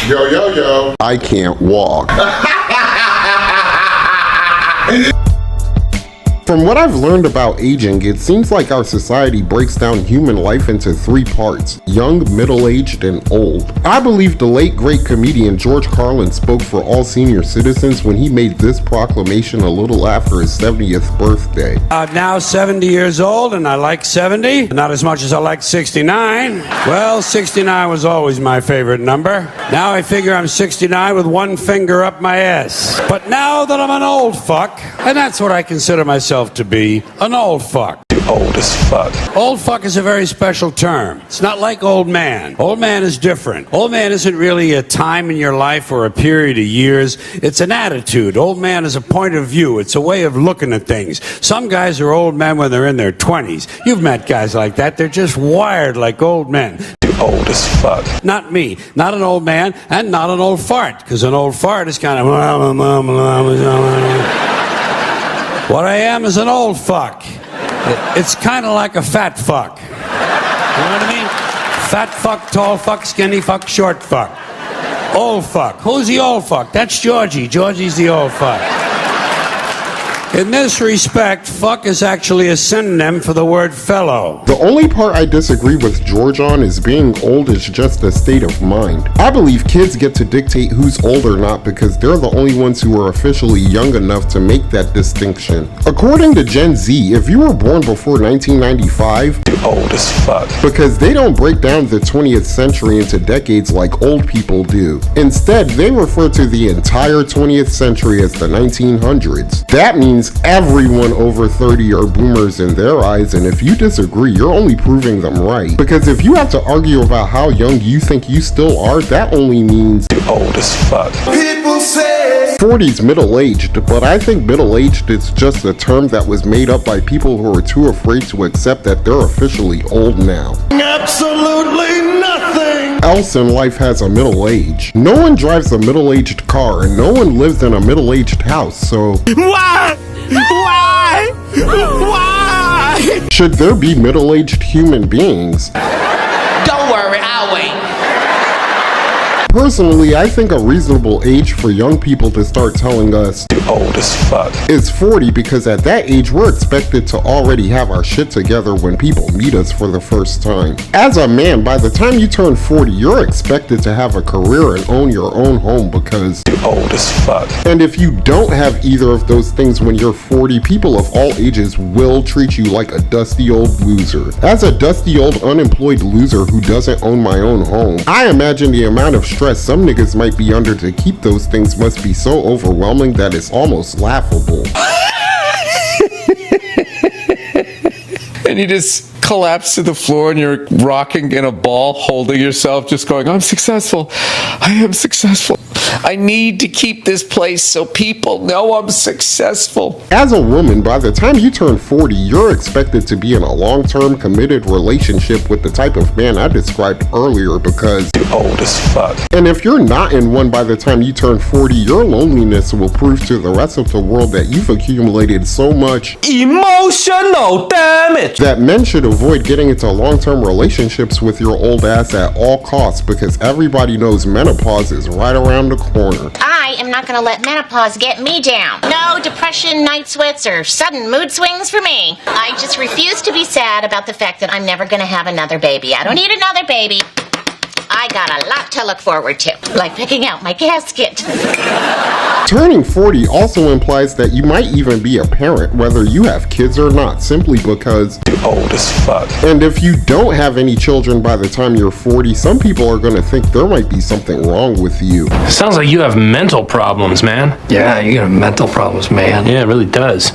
Yo, yo, yo. I can't walk. From what I've learned about aging, it seems like our society breaks down human life into three parts: young, middle-aged, and old. I believe the late great comedian George Carlin spoke for all senior citizens when he made this proclamation a little after his 70th birthday. I'm now 70 years old and I like 70, not as much as I like 69. Well, 69 was always my favorite number. Now I figure I'm 69 with one finger up my ass. But now that I'm an old fuck, and that's what I consider myself to be, an old fuck. Old as fuck. Old fuck is a very special term. It's not like old man. Old man is different. Old man isn't really a time in your life or a period of years. It's an attitude. Old man is a point of view. It's a way of looking at things. Some guys are old men when they're in their 20s. You've met guys like that. They're just wired like old men. Old as fuck. Not me. Not an old man and not an old fart. Because an old fart is kind of... What I am is an old fuck. It's kind of like a fat fuck. You know what I mean? Fat fuck, tall fuck, skinny fuck, short fuck. Old fuck. Who's the old fuck? That's Georgie. Georgie's the old fuck. In this respect, fuck is actually a synonym for the word fellow. The only part I disagree with George on is being old is just a state of mind. I believe kids get to dictate who's old or not because they're the only ones who are officially young enough to make that distinction. According to Gen Z, if you were born before 1995, old as fuck. Because they don't break down the 20th century into decades like old people do. Instead, they refer to the entire 20th century as the 1900s. That means everyone over 30 are boomers in their eyes, and if you disagree, you're only proving them right. Because if you have to argue about how young you think you still are, that only means old as fuck. People say 40's middle-aged, but I think middle-aged is just a term that was made up by people who are too afraid to accept that they're officially old now. Absolutely nothing else in life has a middle age. No one drives a middle-aged car, and no one lives in a middle-aged house, so... Why? Why? Why? Should there be middle-aged human beings? Don't worry, I'll wait. Personally, I think a reasonable age for young people to start telling us old as fuck is 40, because at that age we're expected to already have our shit together when people meet us for the first time. As a man, by the time you turn 40, you're expected to have a career and own your own home because old as fuck. And if you don't have either of those things when you're 40, people of all ages will treat you like a dusty old loser. As a dusty old unemployed loser who doesn't own my own home, I imagine the amount of stress some niggas might be under to keep those things must be so overwhelming that it's almost laughable. And you just collapse to the floor and you're rocking in a ball, holding yourself, just going, I'm successful. I am successful. I need to keep this place so people know I'm successful. As a woman, by the time you turn 40, you're expected to be in a long-term committed relationship with the type of man I described earlier because old as fuck. And if you're not in one by the time you turn 40, your loneliness will prove to the rest of the world that you've accumulated so much emotional damage that men should avoid getting into long-term relationships with your old ass at all costs, because everybody knows menopause is right around the corner. I am not going to let menopause get me down. No depression, night sweats, or sudden mood swings for me. I just refuse to be sad about the fact that I'm never going to have another baby. I don't need another baby. I got a lot to look forward to, like picking out my casket. Turning 40 also implies that you might even be a parent, whether you have kids or not, simply because old as fuck. And if you don't have any children by the time you're 40, some people are gonna think there might be something wrong with you. Sounds like you have mental problems, man. Yeah, you got mental problems, man. Yeah, it really does.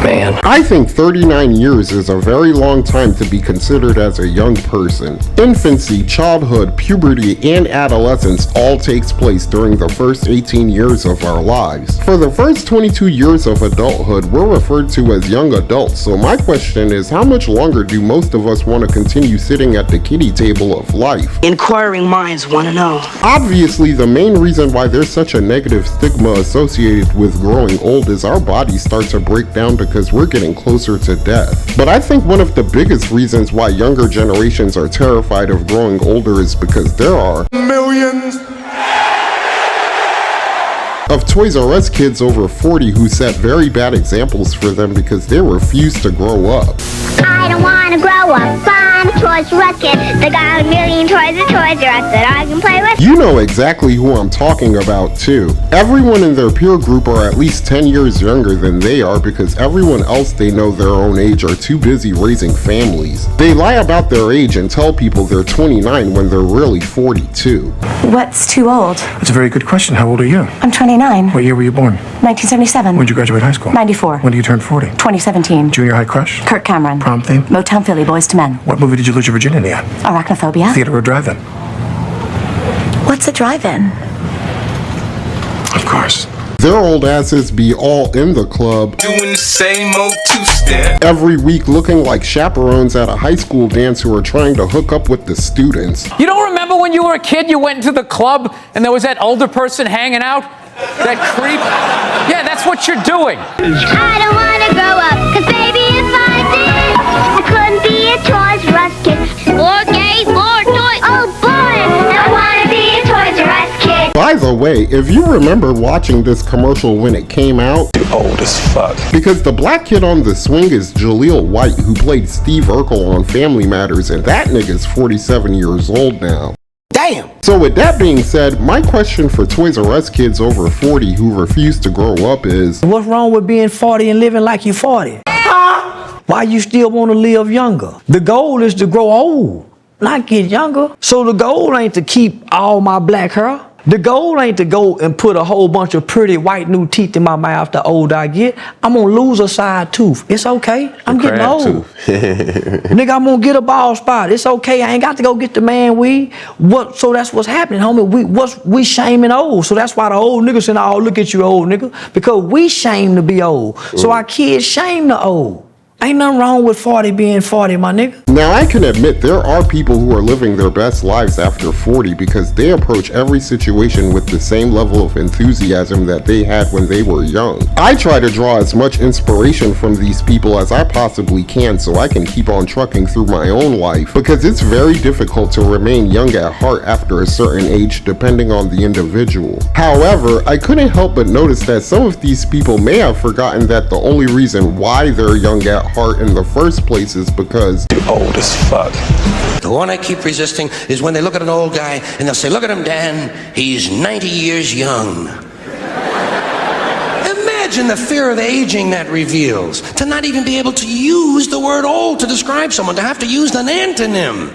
Man. I think 39 years is a very long time to be considered as a young person. Infancy, childhood, puberty, and adolescence all takes place during the first 18 years of our lives. For the first 22 years of adulthood, we're referred to as young adults, so my question is, how much longer do most of us want to continue sitting at the kiddie table of life? Inquiring minds want to know. Obviously, the main reason why there's such a negative stigma associated with growing old is our bodies start to break down because we're getting closer to death. But I think one of the biggest reasons why younger generations are terrified of growing older is because there are millions of Toys R Us kids over 40 who set very bad examples for them because they refused to grow up. I don't want to grow up. I'm a Toys R Us kid. They got a million toys at Toys R Us that I can play with. You know exactly who I'm talking about too. Everyone in their peer group are at least 10 years younger than they are because everyone else they know their own age are too busy raising families. They lie about their age and tell people they're 29 when they're really 42. What's too old? That's a very good question. How old are you? I'm 29. What year were you born? 1977. When did you graduate high school? 94. When did you turn 40? 2017. Junior high crush? Kirk Cameron. Prom theme? Motown Philly, Boys to Men. What movie did you lose your virginity at? Arachnophobia. Theater or drive-in? What's a drive-in? Of course. Their old asses be all in the club Doing the same old two-step. every week looking like chaperones at a high school dance who are trying to hook up with the students. You don't remember when you were a kid, you went into the club and there was that older person hanging out? That creep? Yeah, that's what you're doing. I don't want to grow up, cause baby, if I did, I couldn't be a Toys R Us kid. More gays, more toys. Oh boy, I want to be a Toys R Us kid. By the way, if you remember watching this commercial when it came out, You old as fuck. because the black kid on the swing is Jaleel White, who played Steve Urkel on Family Matters, and that nigga's 47 years old now. Damn. So with that being said, my question for Toys R Us kids over 40 who refuse to grow up is, What's wrong with being 40 and living like you're 40? Why you still want to live younger? The goal is to grow old, not get younger. So the goal ain't to keep all my black hair. The goal ain't to go and put a whole bunch of pretty white new teeth in my mouth the older I get. I'm gonna lose a side tooth. It's okay. I'm getting old. Nigga, I'm gonna get a bald spot. It's okay. I ain't got to go get the man weed. So that's what's happening, homie. We shaming old. So that's why the old niggas saying, oh, look at you, old nigga. Because we shame to be old. So our kids shame the old. Ain't nothing wrong with 40 being 40, my nigga. now I can admit there are people who are living their best lives after 40 because they approach every situation with the same level of enthusiasm that they had when they were young. I try to draw as much inspiration from these people as I possibly can so I can keep on trucking through my own life because it's very difficult to remain young at heart after a certain age depending on the individual. However, I couldn't help but notice that some of these people may have forgotten that the only reason why they're young at heart in the first place is because You old as fuck. The one I keep resisting is when they look at an old guy and they'll say, look at him, Dan, he's 90 years young. Imagine the fear of aging that reveals. To not even be able to use the word old to describe someone, to have to use an antonym.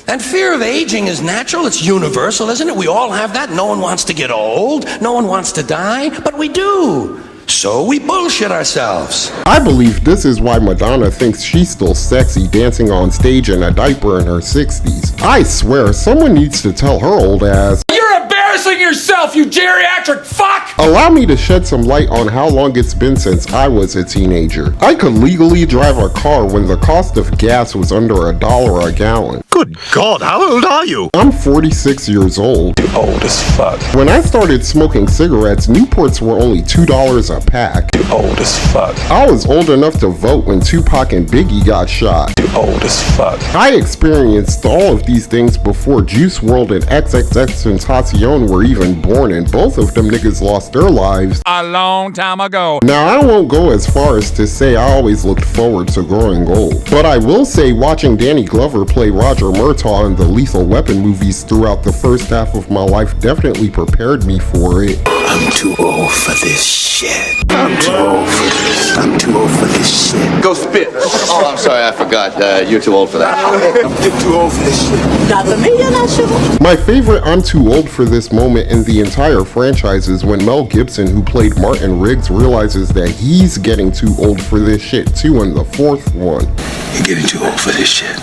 And fear of aging is natural, it's universal, isn't it? We all have that. No one wants to get old, no one wants to die, but we do. So we bullshit ourselves. I believe this is why Madonna thinks she's still sexy dancing on stage in a diaper in her 60s. I swear, someone needs to tell her old ass, You're embarrassing yourself, you geriatric fuck! allow me to shed some light on how long it's been since I was a teenager. I could legally drive a car when the cost of gas was under $1 a gallon. Good God, how old are you? I'm 46 years old. You old as fuck. When I started smoking cigarettes, Newports were only $2 a pack. You old as fuck. I was old enough to vote when Tupac and Biggie got shot. You old as fuck. I experienced all of these things before Juice WRLD and XXXTentacion were even born, and both of them niggas lost their lives A long time ago. Now, I won't go as far as to say I always looked forward to growing old, but I will say watching Danny Glover play Roger Murtaugh in the Lethal Weapon movies throughout the first half of my life definitely prepared me for it. I'm too old for this shit. I'm too old for this. I'm too old for this shit. Go spit. Oh, I'm sorry, I forgot. You're too old for that. I'm too old for this shit. Not for me, you're not sure. My favorite I'm too old for this moment in the entire franchise is when Mel Gibson, who played Martin Riggs, realizes that he's getting too old for this shit too in the fourth one. You're getting too old for this shit.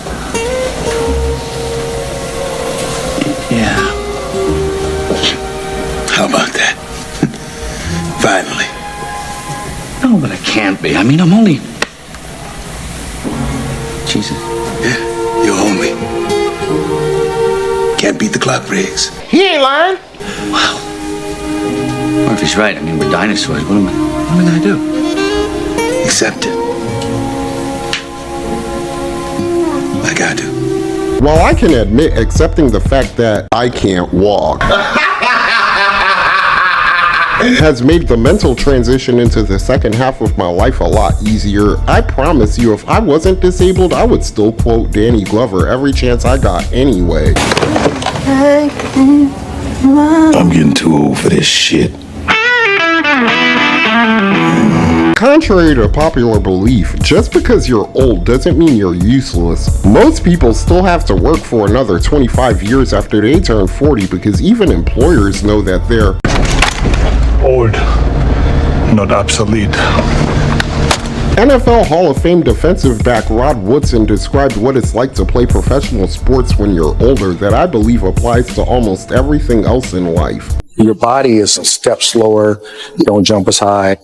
Yeah. How about that? Finally. No, but I can't be. I mean, I'm only... Jesus. Yeah, you own me. Can't beat the clock, Riggs. He ain't lying. Wow. Murphy's right. I mean, we're dinosaurs. What am I gonna do? Accept it. Like I do. While I can admit accepting the fact that I can't walk has made the mental transition into the second half of my life a lot easier. I promise you, if I wasn't disabled, I would still quote Danny Glover every chance I got anyway. I'm getting too old for this shit. Contrary to popular belief, just because you're old doesn't mean you're useless. Most people still have to work for another 25 years after they turn 40 because even employers know that they're Old, not obsolete. NFL Hall of Fame defensive back Rod Woodson described what it's like to play professional sports when you're older that I believe applies to almost everything else in life. Your body is a step slower, you don't jump as high,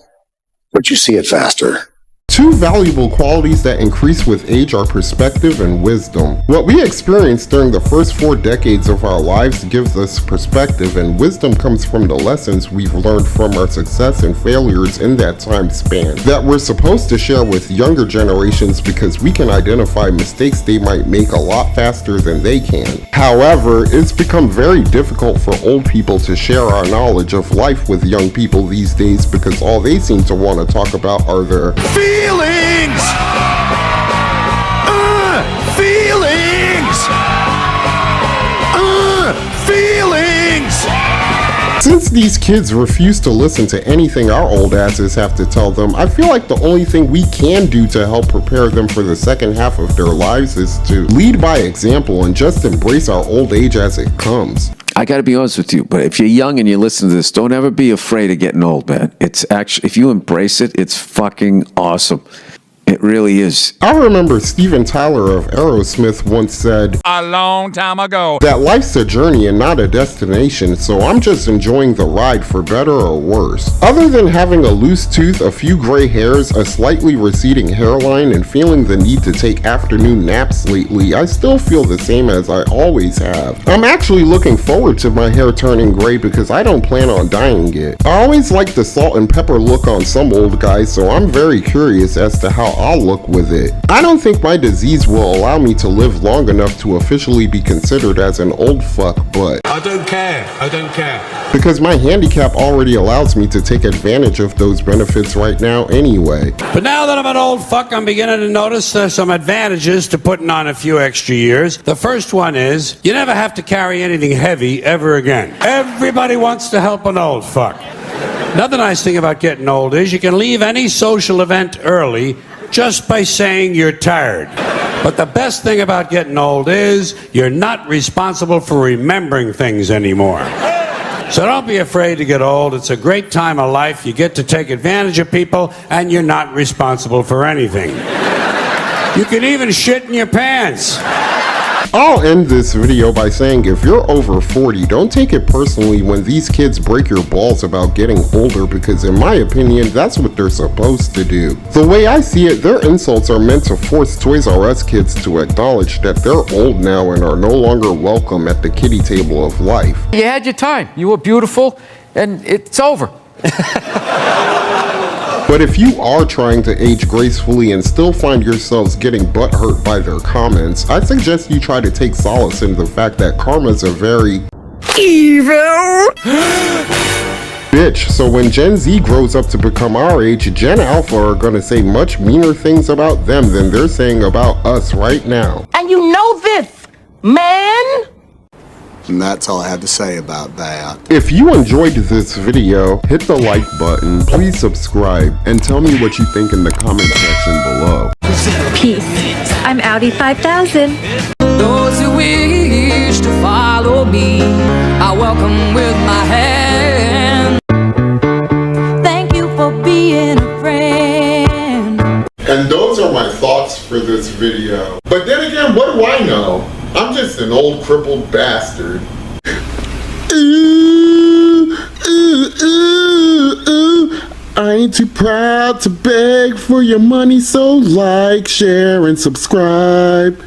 but you see it faster. Two valuable qualities that increase with age are perspective and wisdom. What we experience during the first 4 decades of our lives gives us perspective, and wisdom comes from the lessons we've learned from our success and failures in that time span that we're supposed to share with younger generations because we can identify mistakes they might make a lot faster than they can. However, it's become very difficult for old people to share our knowledge of life with young people these days because all they seem to want to talk about are their Feelings! Feelings! Since these kids refuse to listen to anything our old asses have to tell them, I feel like the only thing we can do to help prepare them for the second half of their lives is to lead by example and just embrace our old age as it comes. I got to be honest with you, but if you're young and you listen to this, don't ever be afraid of getting old, man. It's actually, if you embrace it, it's fucking awesome. It really is. I remember Steven Tyler of Aerosmith once said, a long time ago, that life's a journey and not a destination, so I'm just enjoying the ride for better or worse. Other than having a loose tooth, a few gray hairs, a slightly receding hairline, and feeling the need to take afternoon naps lately, I still feel the same as I always have. I'm actually looking forward to my hair turning gray because I don't plan on dyeing it. I always like the salt and pepper look on some old guys, so I'm very curious as to how I'll look with it. I don't think my disease will allow me to live long enough to officially be considered as an old fuck, but I don't care. because my handicap already allows me to take advantage of those benefits right now anyway. But now that I'm an old fuck, I'm beginning to notice some advantages to putting on a few extra years. The first one is you never have to carry anything heavy ever again. Everybody wants to help an old fuck. Another nice thing about getting old is you can leave any social event early just by saying you're tired. But the best thing about getting old is you're not responsible for remembering things anymore. So don't be afraid to get old. It's a great time of life. You get to take advantage of people and you're not responsible for anything. You can even shit in your pants. I'll end this video by saying if you're over 40, don't take it personally when these kids break your balls about getting older because in my opinion, that's what they're supposed to do. The way I see it, their insults are meant to force Toys R Us kids to acknowledge that they're old now and are no longer welcome at the kiddie table of life. You had your time. You were beautiful, and it's over. But if you are trying to age gracefully and still find yourselves getting butthurt by their comments, I suggest you try to take solace in the fact that karma's a very evil bitch. So when Gen Z grows up to become our age, Gen Alpha are gonna say much meaner things about them than they're saying about us right now. And you know this, man? And that's all I had to say about that. If you enjoyed this video, hit the like button, please subscribe, and tell me what you think in the comment section below. Peace. I'm Audi 5000. Those who wish to follow me, I welcome with my hand. Thank you for being a friend. And those are my thoughts for this video. But then again, what do I know? I'm just an old crippled bastard. I ain't too proud to beg for your money, so like, share, and subscribe.